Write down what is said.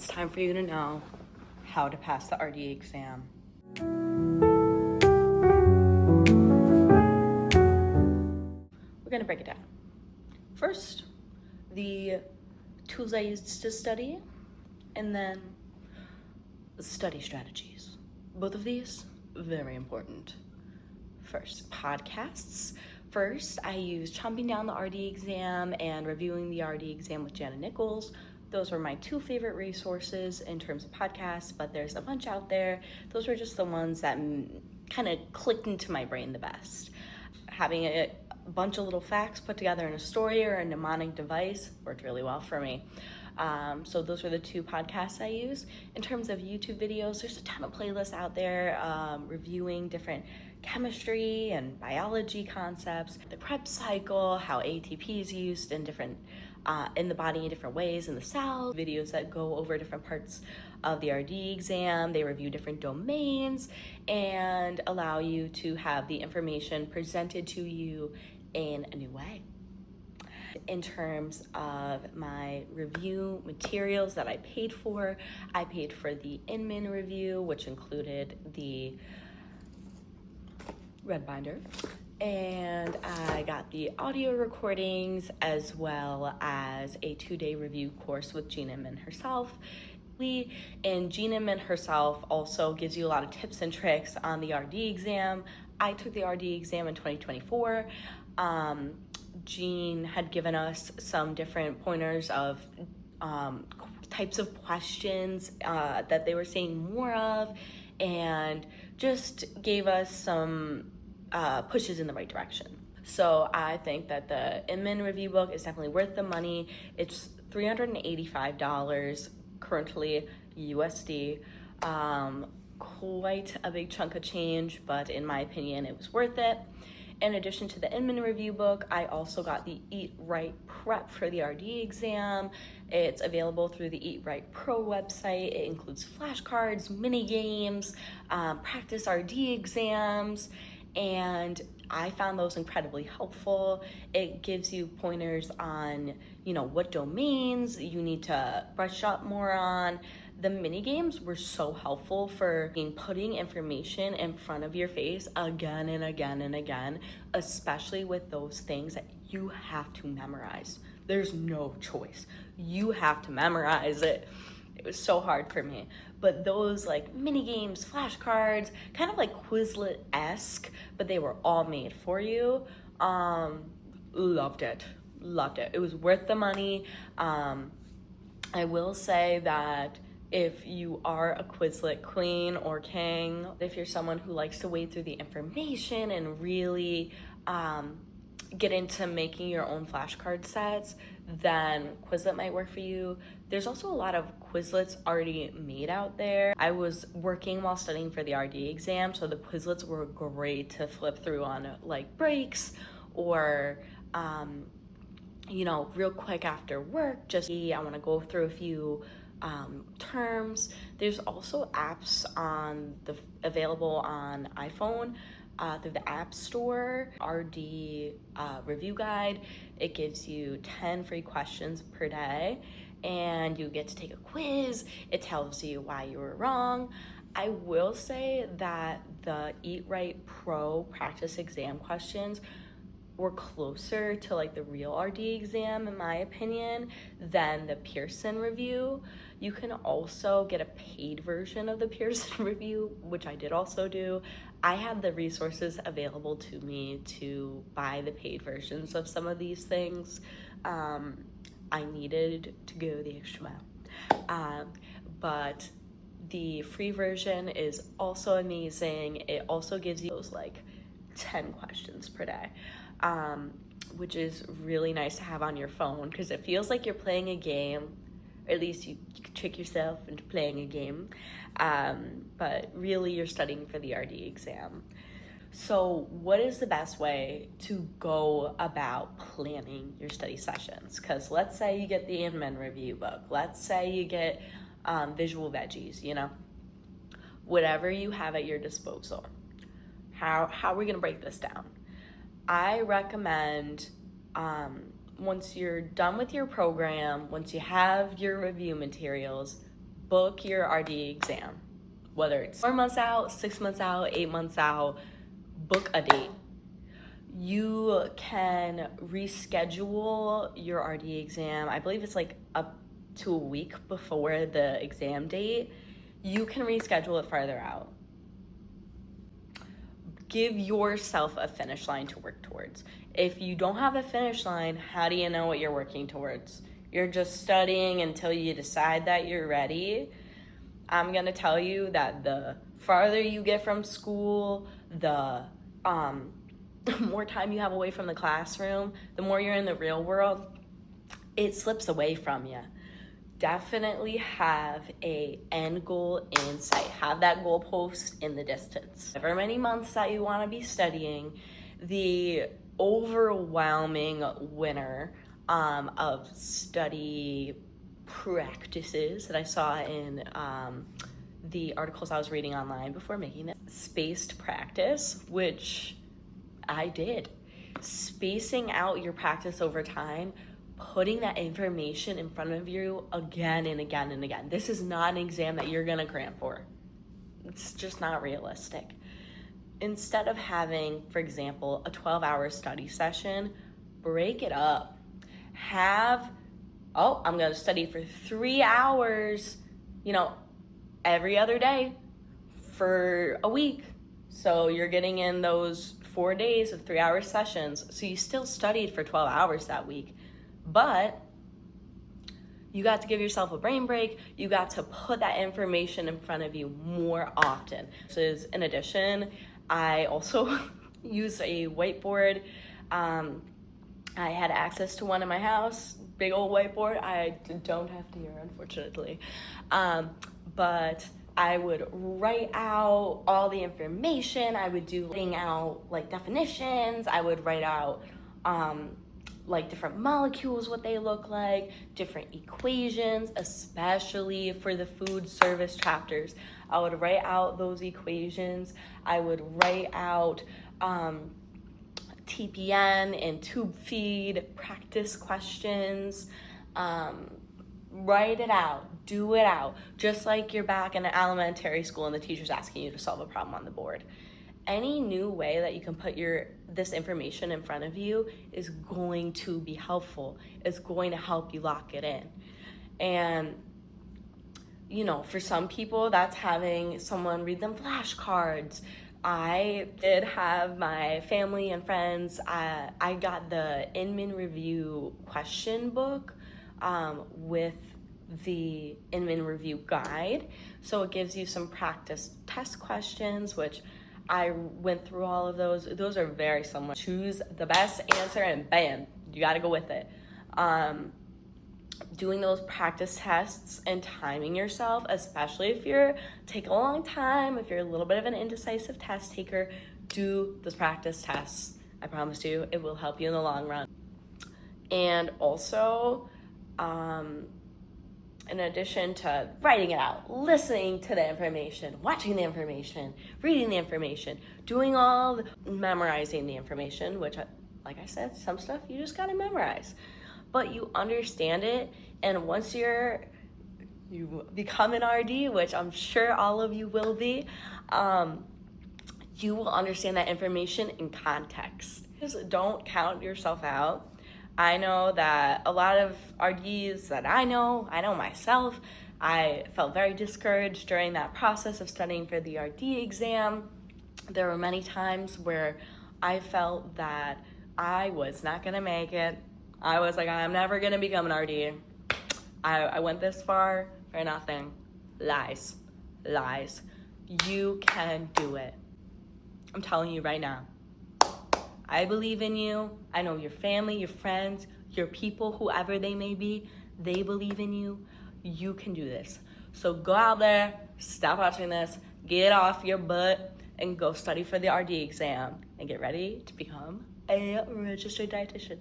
time for you to know how to pass the RD exam. We're going to break it down. First, the tools I used to study, and then the study strategies. Both of these, very important. First, podcasts. First, I used Chomping Down the RD Exam and Reviewing the RD Exam with Jana Nichols. Those were my two favorite resources in terms of podcasts, but there's a bunch out there. Those were just the ones that kind of clicked into my brain the best. Having a bunch of little facts put together in a story or a mnemonic device worked really well for me. So those were the two podcasts I use. In terms of YouTube videos, there's a ton of playlists out there reviewing different chemistry and biology concepts, the Krebs cycle, how ATP is used in different in the body in different ways in the cells, videos that go over different parts of the RD exam. They review different domains and allow you to have the information presented to you in a new way. In terms of my review materials that I paid for the Inman review, which included the red binder, and I got the audio recordings as well as a 2-day review course with Jean Inman herself. And Jean Inman herself also gives you a lot of tips and tricks on the RD exam. I took the RD exam in 2024. Jean had given us some different pointers of types of questions that they were seeing more of, and just gave us some pushes in the right direction. So I think that the Inman review book is definitely worth the money. It's $385 currently USD. Quite a big chunk of change, but in my opinion, it was worth it. In addition to the Inman review book, I also got the Eat Right Prep for the RD exam. It's available through the Eat Right Pro website. It includes flashcards, mini games, practice RD exams, and I found those incredibly helpful. It gives you pointers on, what domains you need to brush up more on. The mini games were so helpful for putting information in front of your face again and again and again, especially with those things that you have to memorize. There's no choice. You have to memorize it. It was so hard for me. But those mini games, flashcards, kind of like Quizlet-esque, but they were all made for you. Loved it. It was worth the money. I will say that if you are a Quizlet queen or king, if you're someone who likes to wade through the information and really get into making your own flashcard sets, then Quizlet might work for you. There's also a lot of Quizlets already made out there. I was working while studying for the RD exam, so the Quizlets were great to flip through on breaks or real quick after work. Just I want to go through a few terms. There's also apps available on iPhone through the App Store. RD review guide. It gives you 10 free questions per day, and you get to take a quiz. It tells you why you were wrong. I will say that the Eat Right Pro practice exam questions were closer to the real RD exam, in my opinion, than the Pearson review. You can also get a paid version of the Pearson review, which I did also do. I had the resources available to me to buy the paid versions of some of these things. I needed to go the extra mile. But the free version is also amazing. It also gives you those 10 questions per day. Which is really nice to have on your phone because it feels like you're playing a game, or at least you can trick yourself into playing a game, but really you're studying for the RD exam. So what is the best way to go about planning your study sessions? Because let's say you get the Inman review book, let's say you get visual veggies, whatever you have at your disposal. How are we gonna break this down? I recommend once you're done with your program, once you have your review materials, book your RD exam, whether it's 4 months out, 6 months out, 8 months out, book a date. You can reschedule your RD exam. I believe it's like up to a week before the exam date. You can reschedule it farther out. Give yourself a finish line to work towards. If you don't have a finish line, how do you know what you're working towards? You're just studying until you decide that you're ready. I'm gonna tell you that the farther you get from school, the more time you have away from the classroom, the more you're in the real world, it slips away from you. Definitely have a end goal in sight. Have that goalpost in the distance. However many months that you want to be studying, the overwhelming winner of study practices that I saw in the articles I was reading online before making it, spaced practice, which I did. Spacing out your practice over time, putting that information in front of you again and again and again. This is not an exam that you're gonna cram for. It's just not realistic. Instead of having, for example, a 12-hour study session, break it up. I'm gonna study for 3 hours, every other day for a week. So you're getting in those 4 days of 3-hour sessions. So you still studied for 12 hours that week, but you got to give yourself a brain break. You got to put that information in front of you more often. So in addition, I also use a whiteboard. I had access to one in my house, big old whiteboard. I don't have to here, unfortunately. But I would write out all the information. I would writing out like definitions. I would write out like different molecules, what they look like, different equations, especially for the food service chapters. I would write out those equations. I would write out TPN and tube feed practice questions. Write it out, do it out, just like you're back in an elementary school and the teacher's asking you to solve a problem on the board. Any new way that you can put this information in front of you is going to be helpful. It's going to help you lock it in. And, for some people, that's having someone read them flashcards. I did have my family and friends. I got the Inman Review question book with the Inman Review guide. So it gives you some practice test questions, which I went through all of those. Those are very similar. Choose the best answer and bam, you got to go with it. Doing those practice tests and timing yourself, especially if you're taking a long time, if you're a little bit of an indecisive test taker, do those practice tests. I promise you, it will help you in the long run. And also, in addition to writing it out, listening to the information, watching the information, reading the information, memorizing the information, which, like I said, some stuff you just gotta memorize. But you understand it, and once you become an RD, which I'm sure all of you will be, you will understand that information in context. Just don't count yourself out. I know that a lot of RDs that I know myself, I felt very discouraged during that process of studying for the RD exam. There were many times where I felt that I was not gonna make it. I was like, I'm never gonna become an RD. I went this far for nothing. Lies. You can do it. I'm telling you right now. I believe in you. I know your family, your friends, your people, whoever they may be, they believe in you. You can do this. So go out there, stop watching this, get off your butt, and go study for the RD exam and get ready to become a registered dietitian.